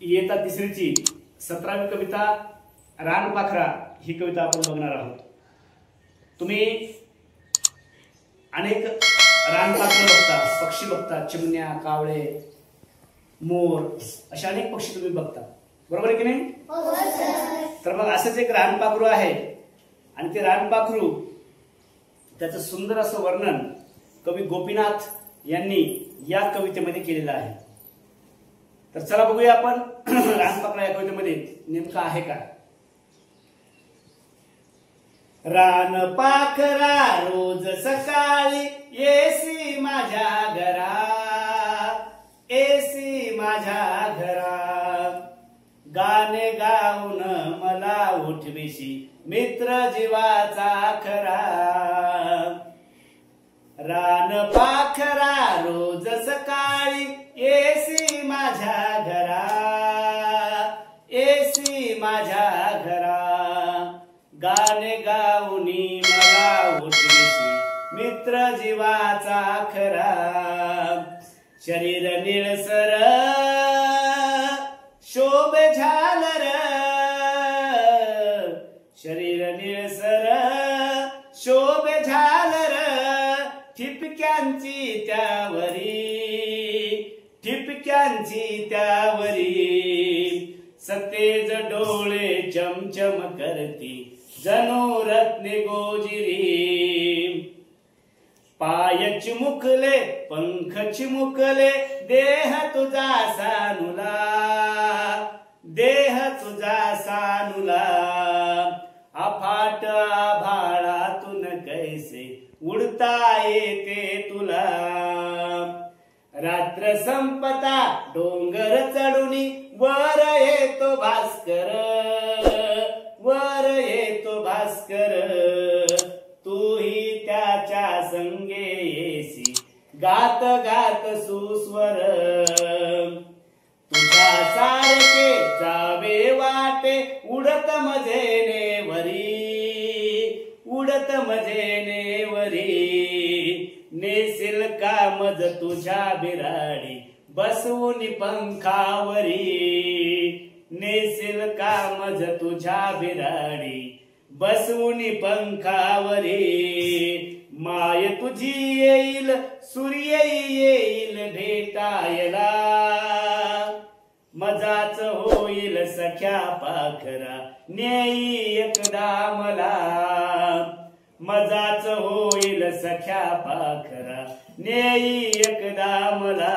इयत्ता तिसरीची 17वी कविता रानपाखरा ही कविता आपण बघणार आहोत। तुम्ही अनेक रानपाखरं बघता, पक्षी बघता, चिमण्या, कावळे, मोर अशा अनेक पक्षी तुम्ही बघता, बरोबर आहे की नाही? तर मग असंच एक रानपाखरू आहे आणि ते रानपाखरू त्याचं सुंदर असं वर्णन कवी गोपीनाथ यांनी या कवितेमध्ये केलेलं आहे। तर चला बघूया आपण रानपाखरा या कवितेमध्ये नेमका आहे का। रानपाखरा रोज सकाळी येसी माझ्या घरा, येसी माझ्या घरा, गाणे गाऊन मला उठविशी मित्र जीवाचा खरा। रानपाखरा रोज सकाळी येसी माझ्या घरा, येसी माझ्या घरा, गाणे गाऊनी मला उठविशी मित्र जीवाचा खरा। शरीर निळसर शोभे झालर, शरीर निळसर शोभे झालर, ठिपक्यांची त्यावरी, ठिपक्यांची त्यावरी, सतेज डोळे चमचम करती जणू रत्ने गोजिरी। पाय चिमुकले पंख चिमुकले देह तुझा सानुला, देह तुझा सानुला, अफाट आभाळातून कैसे उडता येते तुला। रात्र संपता डोंगर चढुनी वर येतो भास्कर, वर येतो भास्कर, तूही त्याच्या संगे येसी गात गात सुस्वर। तुझ्या सारखे जावे वाटे उडत मजेने वरी, उडत मजेने वरी, नेसिल का मज तुझ्या बिराडी बसवून पंखावरी, नेसिल का मज तुझ्या बिराडी बसवून पंखावरी। माय तुझी येईल सूर्य येईल भेटायला, मजाच होईल सख्या पाखरा नेई एकदा मला, मजाच होईल सख्या पाखरा नेई एकदा मला।